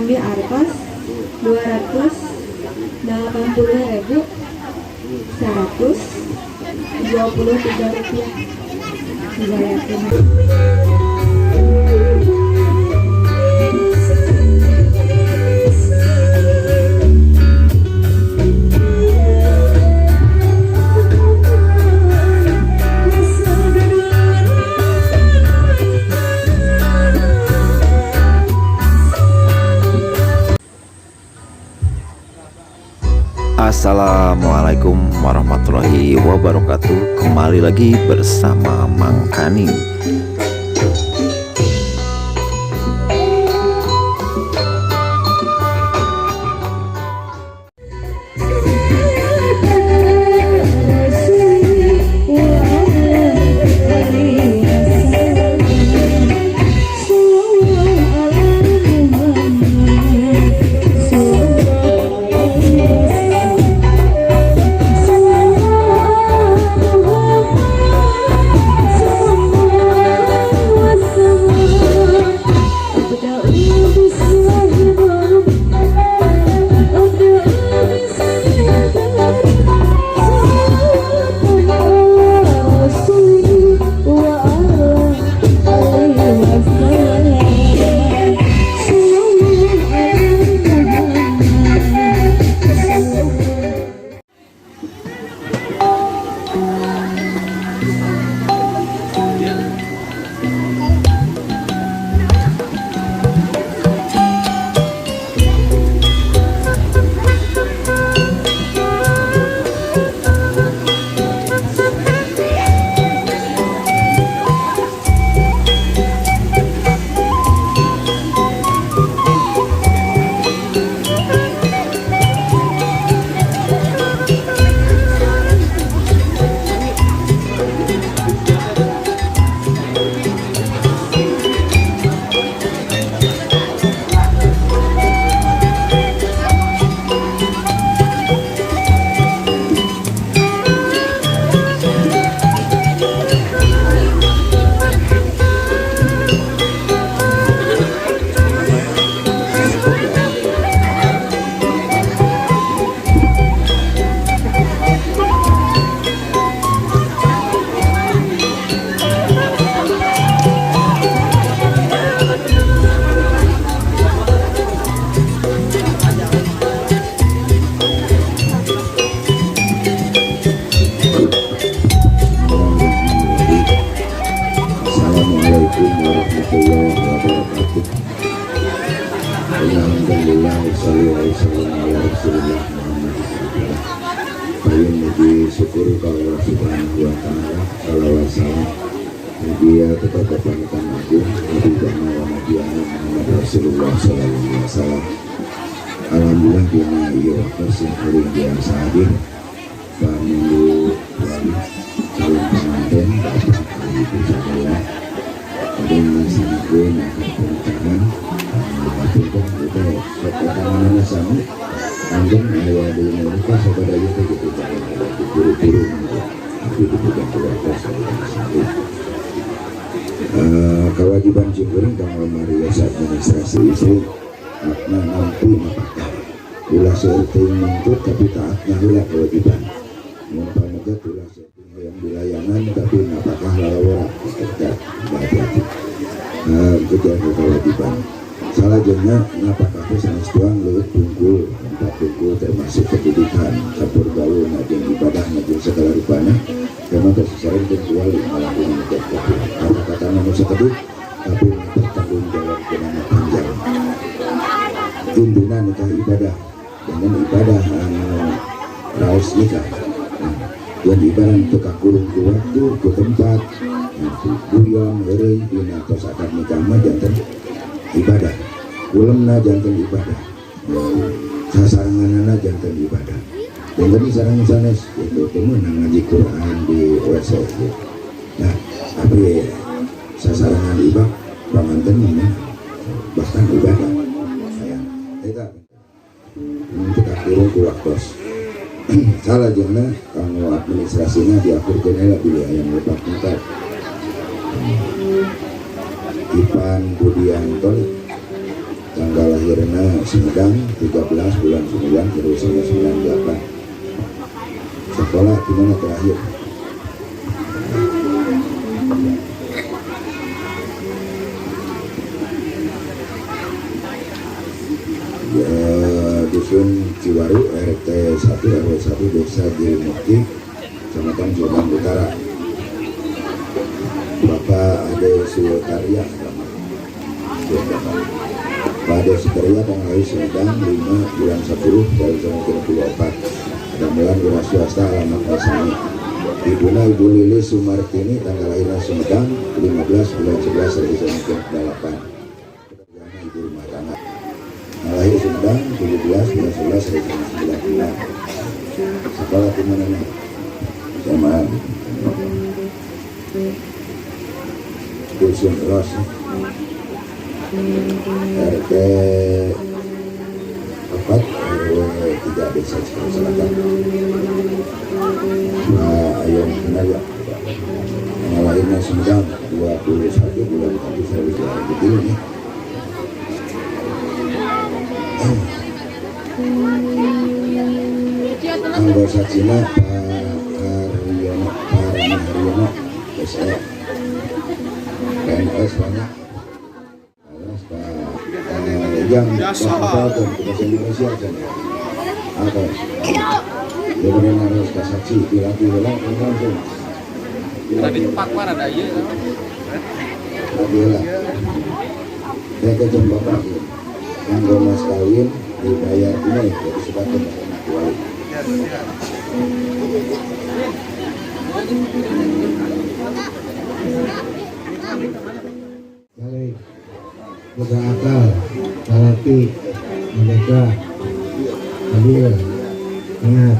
Bumi Artos 280.123 rupiah. Bisa yakin. Assalamualaikum warahmatullahi wabarakatuh. Kembali lagi bersama Mang Kaning. Syukur kalau Allah Subhanahu wa Ta'ala, salawat salam media tetap kepada Nabi Muhammad Rasulullah Sallallahu Alaihi Wasallam. Alhamdulillah dina iya masih kuring biasa hadir paminggu wali calon pengantin Bapak Ibu Saudara dan masih akan perencanaan itu ketangannya sama anjing ayah dulu mereka saudara itu gitu buru-buru tapi dipegang keluarga satu kewajiban cingkuring kalau marias administrasi itu makna mampu apakah ulah seorang menuntut tapi taatnya ulah kewajiban mumpamanya ulah seorang yang dilayanan tapi apakah lawan kerja hati-hati kejadian kewajiban salah jadinya apakah itu sama tuang lewat tungkul tempat tungkul termasuk pendidikan campur gaul ngajin ibadah ngajin segala rupanya memang tersesaran dan kuali melakukan menjadi apa katanya nusa kedua tapi bertanggung jawab dengan panjang intinya nikah ibadah dengan ibadah raus nikah dan ibadah untuk kurung ke waktu ke tempat bulan hari ini atau saat nikah mah jantan ibadah ulemna jantan ibadah sasaranganana jantan ibadah dan tadi sarang sanes itu temenang ngaji Quran di website ya. Nah tapi sasarangan ibadah pamanten ini bahkan ibadah sayang kita kita kurung ku waktos salah jana kalau administrasinya diatur jenela bila yang lebat ntar Ipan Budianto tanggal lahir lahirna Sumedang 13 bulan 9 terus 98. Sekolah di mana terakhir? Dusun Ciwaru RT 1 RW 1 Desa Girimukti Kecamatan Jombang Utara. Bapak Ade Suyokarya Pak Ade Suyokarya tanggal Sumedang 5 bulan 10 tahun 1934. Gamelan wira swasta alamat Pasani. Ibuna Ibu Lili Sumartini tanggal lahirnya Sumedang 15 bulan 11 1998. Pekerjaannya ibu rumah tangga. Lahir Sumedang 17 bulan 11 1999. Sekolah di mana nih? Sama Dusun Ros RT 4 RW 3 Desa Cikarang Selatan. Nah, ayam kenal lahirnya Sumedang 21 bulan 1 saya bisa betul nih. Anggota Cina Pak Haryono SE PNS banyak. Terus Pak yang bahasa Indonesia saja. Apa? Dia benar harus saksi dilatih ulang langsung. Tadi Pak War ada ya. Alhamdulillah. Saya ke Bapak. Anggo mas kawin dibayar tunai jadi sebagai wali. Balik, buka akal, talaki, merdeka, adil, ingat.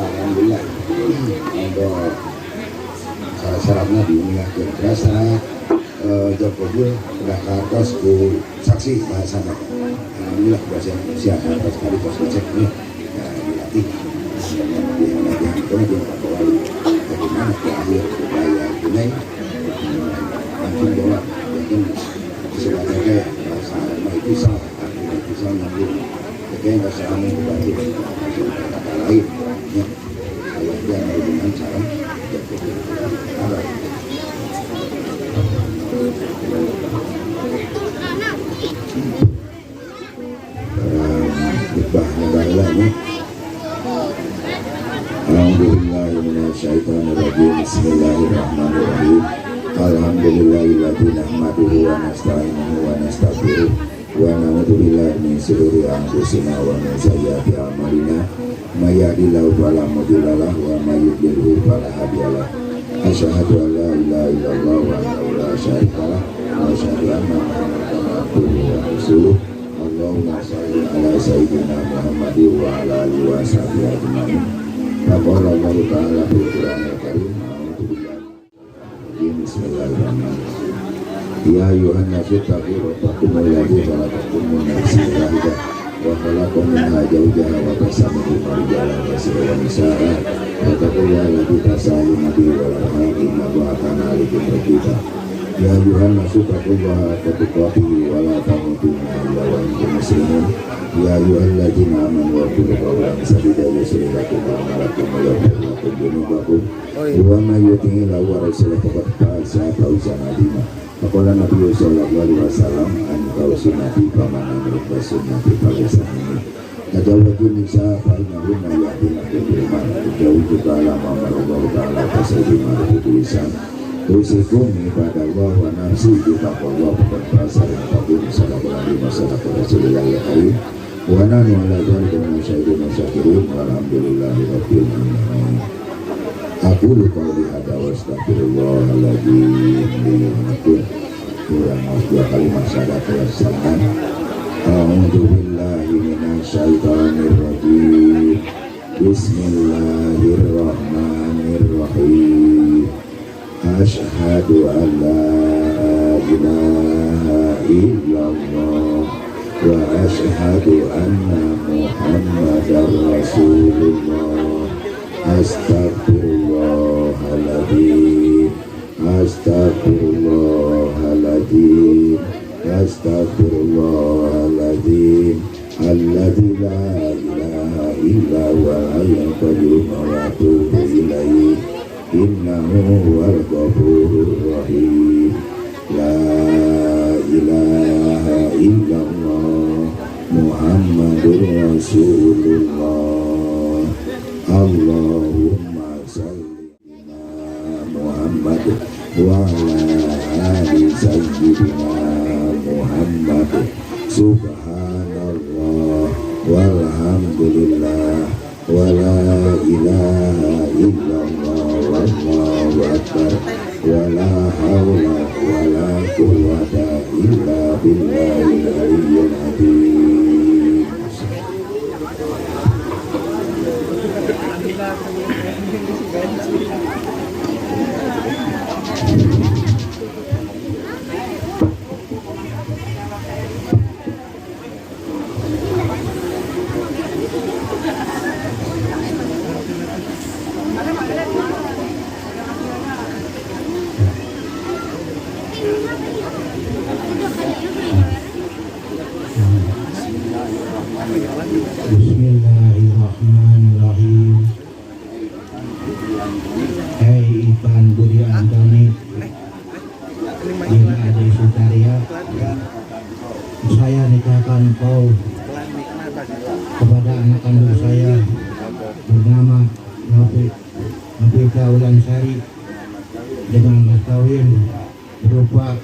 Alhamdulillah. Untuk syarat-syaratnya diunggahkan. Syarat Jokowi sudah kartos ku saksi bahasanya. Alhamdulillah bahasa Indonesia kartos kali pos dicek nih. Ya dilatih. Latihan itu dia Pak Wali. Bagaimana ke akhir bayar tunai langsung jawab. Mungkin sebagai bahasa Arab itu salah. Itu salah nyambung. Jadi bahasa Arab itu berarti kata lain. Ya, saya dia mau dengan cara Arab. Khutbah negara ini. Alhamdulillahirrahmanirrahim. Bismillahirrahmanirrahim. Alhamdulillahilladzi nahmaduhu wa nasta'inuhu wa nastaghfiruh wa na'udzu billahi min shururi anfusina wa min sayyiati a'malina. May yahdihillahu fala mudilla lahu wa may yudlil fala hadiya lahu. Asyhadu an la ilaha illallah wahdahu la syarika lahu wa asyhadu anna Muhammadan abduhu wa rasuluh. Allahumma shalli ala sayyidina Muhammadin wa ala alihi wa sahbihi ajma'in. Qala Allah Ta'ala fil Qur'anil Karim. A'udzu billahi Bismillahirrahmanirrahim. Ya ayyuhan nasu taqu rabbakum alladzi khalaqakum min nafsin wahidah wa khalaqa minha zawjaha wa bassa minhuma rijalan katsiran wa nisaa'a wattaqullaha alladzi tasaaluna bihi wal arham inna Allaha kana 'alaykum raqiba. Ya ayyuhan nasu taqullaha haqqa tuqatih wa la tamutunna illa wa antum muslimun. Ya ayyuhalladzina amanu qulu qawlan sadida yuslih lakum a'malakum wa yaghfir lakum dhunubakum wa may yuti'illah wa rasulahu faqad faza fawzan 'azima. Faqala Nabi sallallahu alaihi wasallam an sunnati fa man amila sunnati fa laysa minni. tazawwaju nisa fa innahunna ya'tina bil ma'ruf jauh juga lama marallahu ta'ala tasawwima tulisan usikum ibadallah wa nafsi bitaqwallah dan pasar yang tabun sallallahu alaihi wasallam rasulullah karim wa nanu ala dzalika musyahidun syakirin walhamdulillahi rabbil alamin. Aku lupa hadza wa astaghfirullahaladzim li wa lakum. Kurang dua kalimat syahadat wassalaam. A'udzu billahi minasyaitonir rajim. Bismillahirrahmanirrahim. Asyhadu an la ilaha illallah wa asyhadu anna Muhammadar Rasulullah. Astagfirullahaladzim, astagfirullahaladzim, astagfirullahaladzim. Alladzi la ilaha illa huwal hayyul qayyum wa atubu ilaihi. Innahu huwal ghafurur rahim. La ilaha illallah Muhammadur Rasulullah. Allahumma salli ala Muhammad wa ala ali sayyidina Muhammad. Subhanallah walhamdulillah wa la ilaha illallah wallahu akbar wa la hawla wa la quwwata illa billahil aliyyil azim. Bismillahirrahmanirrahim. Hei Ivan Budi Antoni, Dina Adi Sutaria, saya nikahkan kau kepada anak kandung saya bernama Novita Ulansari dengan mas kawin berupa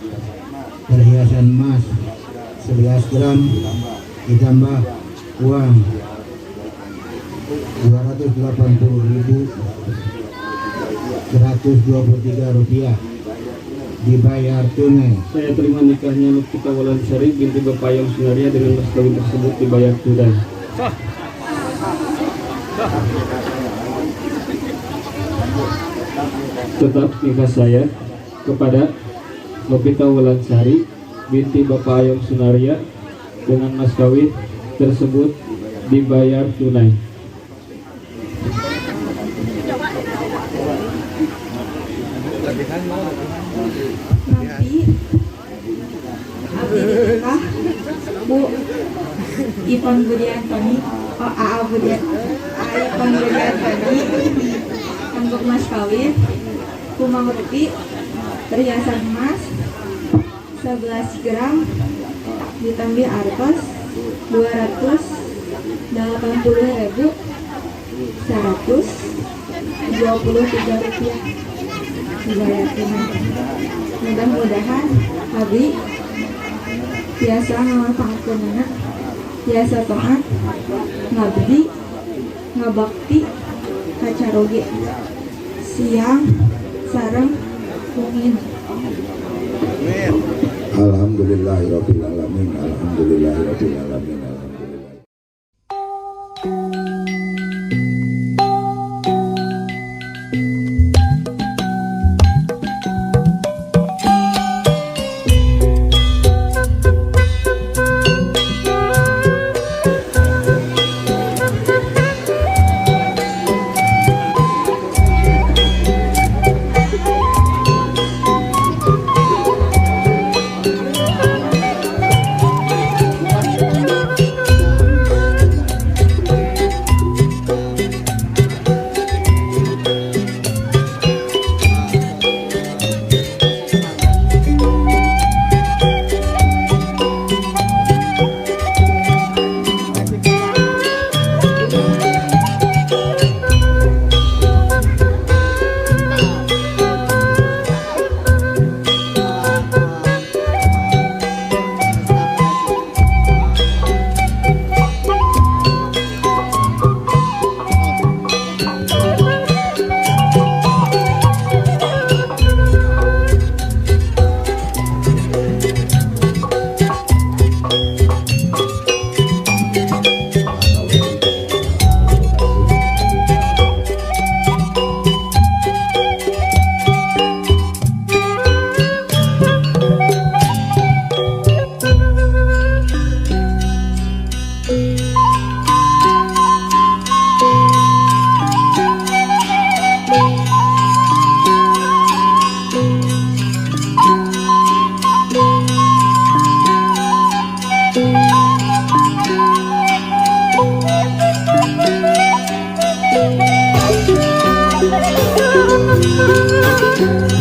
perhiasan emas 11 gram ditambah uang 280.123 rupiah dibayar tunai. Saya terima nikahnya Novita Walansari binti Bapayong Sunaria dengan mas kawin tersebut dibayar tunai. Tetap nikah saya kepada Novita Walansari binti Bapayong Sunaria dengan mas kawin tersebut dibayar tunai. Nabi abdi nikah Bu Ivan Budi Antoni Ivan Budi Antoni untuk mas kawin kumang rupi perhiasan emas 11 gram ditambah artos 280.123 rupiah dibayar tunai. Mudah-mudahan Abi biasa memanfaatkan anak, biasa taat, ngabdi, ngabakti, kacaroge, siang, sareng, kumin. Alhamdulillahirabbil alamin, alhamdulillahirabbil alamin, alhamdulillah. Thank